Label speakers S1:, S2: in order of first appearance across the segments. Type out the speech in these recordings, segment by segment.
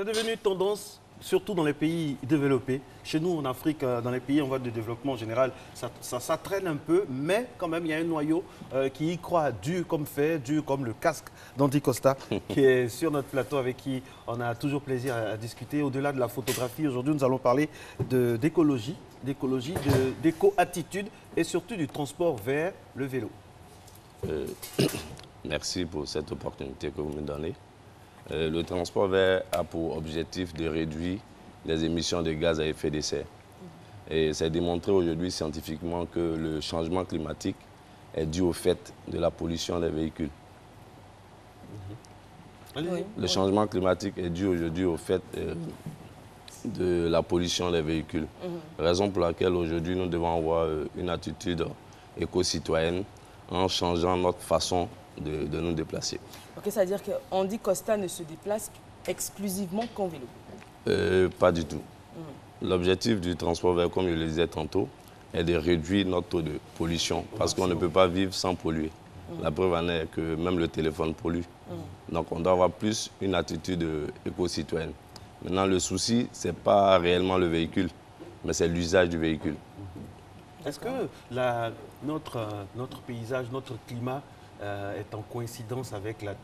S1: C'est devenu tendance, surtout dans les pays développés. Chez nous, en Afrique, dans les pays en voie de développement en général, ça traîne un peu, mais quand même, il y a un noyau qui y croit, dur comme fer, dur comme le casque d'Andy Costa, qui est sur notre plateau, avec qui on a toujours plaisir à discuter. Au-delà de la photographie, aujourd'hui, nous allons parler d'écologie, d'éco-attitude et surtout du transport vers le vélo.
S2: Merci pour cette opportunité que vous me donnez. Le transport vert a pour objectif de réduire les émissions de gaz à effet de serre. Et c'est démontré aujourd'hui scientifiquement que le changement climatique est dû au fait de la pollution des véhicules.
S1: Oui.
S2: Le changement climatique est dû aujourd'hui au fait de la pollution des véhicules. Raison pour laquelle aujourd'hui nous devons avoir une attitude éco-citoyenne en changeant notre façon de nous déplacer.
S3: Ok, c'est-à-dire qu'Andy Costa ne se déplace exclusivement qu'en vélo?
S2: Pas du tout. L'objectif du transport vert, comme je le disais tantôt, est de réduire notre taux de pollution parce qu'on ne peut pas vivre sans polluer. La preuve en est que même le téléphone pollue. Donc on doit avoir plus une attitude éco-citoyenne. Maintenant, le souci, ce n'est pas réellement le véhicule, mais c'est l'usage du véhicule.
S1: Est-ce que notre paysage, notre climat est en coïncidence avec la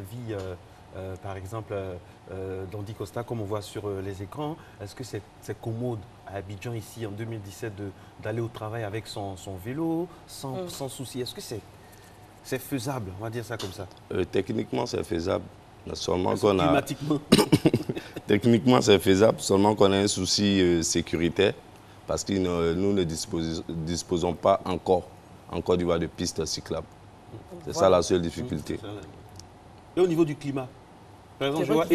S1: vie, par exemple, d'Andy Costa, comme on voit sur les écrans? Est-ce que c'est commode à Abidjan, ici, en 2017, d'aller au travail avec son vélo, sans souci? Est-ce que c'est faisable, on va dire ça comme ça?
S2: Techniquement, c'est faisable. Seulement qu'on a...
S1: Climatiquement.
S2: Techniquement, c'est faisable, seulement qu'on a un souci sécuritaire, parce que nous ne disposons pas encore en Côte d'Ivoire de pistes cyclables. C'est ça la seule difficulté.
S1: Et au niveau du climat? Par exemple, je vois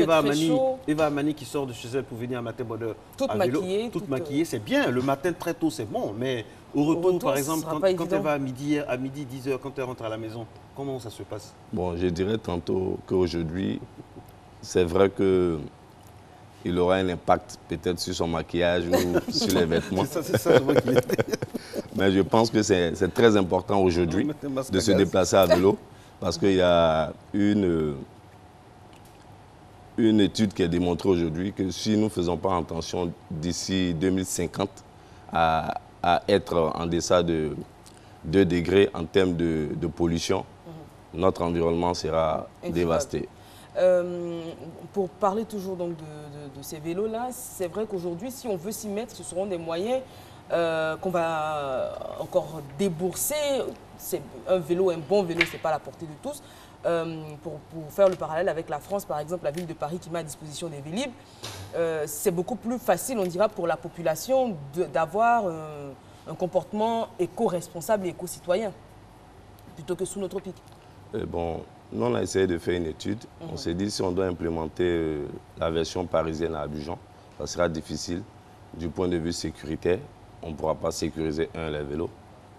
S1: Eva Amani qui sort de chez elle pour venir à matin bonheur.
S3: Toute maquillée.
S1: Toute maquillée, c'est bien. Le matin très tôt, c'est bon. Mais au retour, par exemple, quand elle va à midi 10h, quand elle rentre à la maison, comment ça se passe?
S2: Bon, je dirais tantôt qu'aujourd'hui, c'est vrai que il aura un impact peut-être sur son maquillage ou sur les vêtements.
S1: C'est ça, je vois qu'il était.
S2: Mais je pense que c'est très important aujourd'hui de se déplacer à vélo parce qu'il y a une étude qui a démontré aujourd'hui que si nous ne faisons pas attention d'ici 2050 à être en deçà de 2 degrés en termes de pollution, notre environnement sera dévasté.
S3: Pour parler toujours donc de ces vélos-là, c'est vrai qu'aujourd'hui, si on veut s'y mettre, ce seront des moyens qu'on va encore débourser. Un bon vélo, ce n'est pas à la portée de tous. Pour faire le parallèle avec la France, par exemple, la ville de Paris qui met à disposition des Vélib, c'est beaucoup plus facile, on dira, pour la population d'avoir un comportement éco-responsable et éco-citoyen, plutôt que sous nos tropiques.
S2: Bon, nous, on a essayé de faire une étude. On s'est dit si on doit implémenter la version parisienne à Abidjan, ça sera difficile du point de vue sécuritaire. On ne pourra pas sécuriser, les vélos.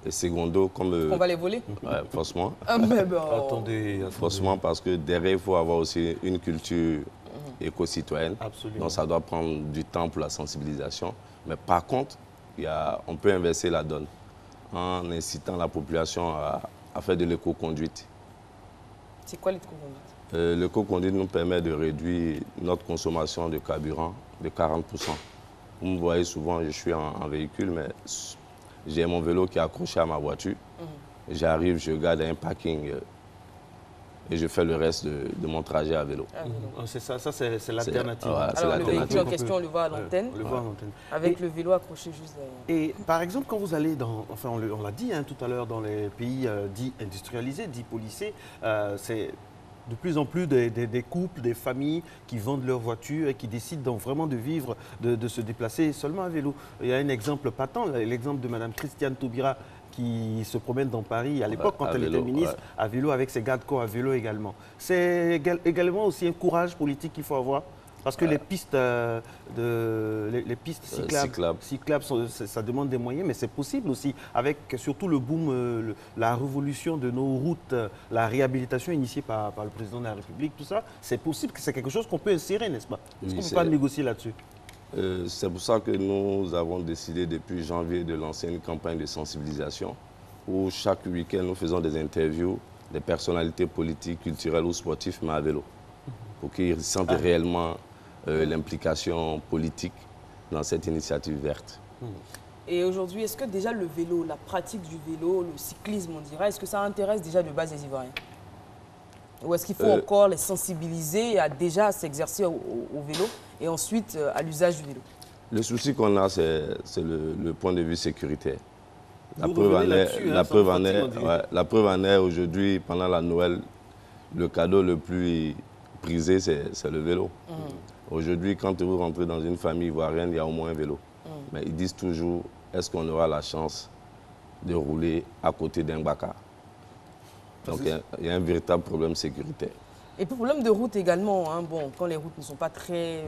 S2: Et secondo, comme...
S3: On va les voler?
S2: Ouais, forcément.
S3: Ah, mais bon.
S1: Attendez.
S2: Forcément, parce que derrière, il faut avoir aussi une culture éco-citoyenne.
S1: Absolument.
S2: Donc, ça doit prendre du temps pour la sensibilisation. Mais par contre, on peut inverser la donne en incitant la population à faire de l'éco-conduite.
S3: C'est quoi l'éco-conduite?
S2: L'éco-conduite nous permet de réduire notre consommation de carburant de 40%. Vous me voyez souvent, je suis en véhicule, mais j'ai mon vélo qui est accroché à ma voiture. J'arrive, je garde un parking et je fais le reste de mon trajet à vélo.
S1: C'est ça, c'est l'alternative.
S3: Alors le véhicule en question, on le voit à l'antenne.
S1: On le voit à l'antenne.
S3: Avec le vélo accroché juste derrière.
S1: Et par exemple, quand vous allez enfin on l'a dit tout à l'heure, dans les pays dits industrialisés, dits policés, c'est de plus en plus des couples, des familles qui vendent leur voiture et qui décident donc vraiment de vivre, de se déplacer seulement à vélo. Il y a un exemple patent, l'exemple de Mme Christiane Taubira qui se promène dans Paris à l'époque quand elle était ministre, à vélo avec ses gardes-corps à vélo également. C'est également aussi un courage politique qu'il faut avoir. Parce que les pistes cyclables, ça demande des moyens, mais c'est possible aussi, avec surtout le boom, la révolution de nos routes, la réhabilitation initiée par le président de la République, tout ça, c'est possible, que c'est quelque chose qu'on peut insérer, n'est-ce pas? Est-ce qu'on ne peut pas négocier là-dessus?
S2: C'est pour ça que nous avons décidé depuis janvier de lancer une campagne de sensibilisation où chaque week-end nous faisons des interviews des personnalités politiques, culturelles ou sportives, mais à vélo, pour qu'ils sentent réellement l'implication politique dans cette initiative verte.
S3: Et aujourd'hui, est-ce que déjà le vélo, la pratique du vélo, le cyclisme, on dirait, est-ce que ça intéresse déjà de base les Ivoiriens? Ou est-ce qu'il faut encore les sensibiliser à déjà s'exercer au vélo et ensuite à l'usage du vélo?
S2: Le souci qu'on a, c'est le point de vue sécuritaire. La
S1: Vous
S2: preuve
S1: revenez
S2: en est aujourd'hui, pendant la Noël, le cadeau le plus prisé, c'est le vélo. Aujourd'hui, quand vous rentrez dans une famille ivoirienne, il y a au moins un vélo. Mais ils disent toujours, est-ce qu'on aura la chance de rouler à côté d'un baka? Donc il y a un véritable problème sécuritaire.
S3: Et puis problème de route également, hein. Bon, quand les routes ne sont pas très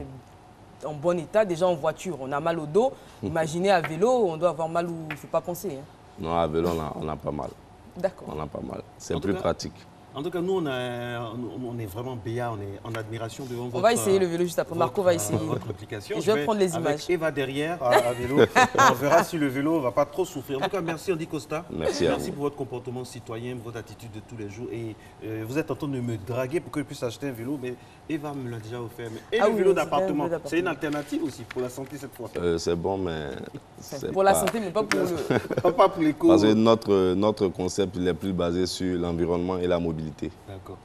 S3: en bon état, déjà en voiture, on a mal au dos. Imaginez à vélo, on doit avoir mal où il ne faut pas penser. Hein.
S2: Non, à vélo, on a pas mal.
S3: D'accord.
S2: On a pas mal. C'est plus pratique.
S1: En tout cas, nous, on est vraiment béat, on est en admiration devant votre...
S3: On va essayer le vélo juste après. Marco va essayer.
S1: Votre application.
S3: Et je vais prendre les images.
S1: Avec Eva derrière, à vélo. On verra si le vélo ne va pas trop souffrir. En tout cas, merci Andy Costa.
S2: Merci à vous.
S1: Merci pour votre comportement citoyen, votre attitude de tous les jours. Et vous êtes en train de me draguer pour que je puisse acheter un vélo, mais Eva me l'a déjà offert. Et le vélo d'appartement, c'est une alternative aussi pour la santé cette fois.
S2: C'est bon, mais...
S3: Pour la santé, mais pas pour le...
S1: Pas pour l'éco.
S2: Parce que notre concept, il est plus basé sur l'environnement et la mobilité.
S1: D'accord.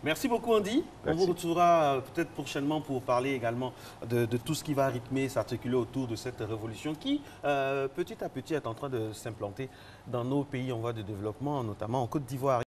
S1: Merci beaucoup Andy. Merci. On vous retrouvera peut-être prochainement pour parler également de tout ce qui va rythmer, s'articuler autour de cette révolution qui, petit à petit, est en train de s'implanter dans nos pays en voie de développement, notamment en Côte d'Ivoire.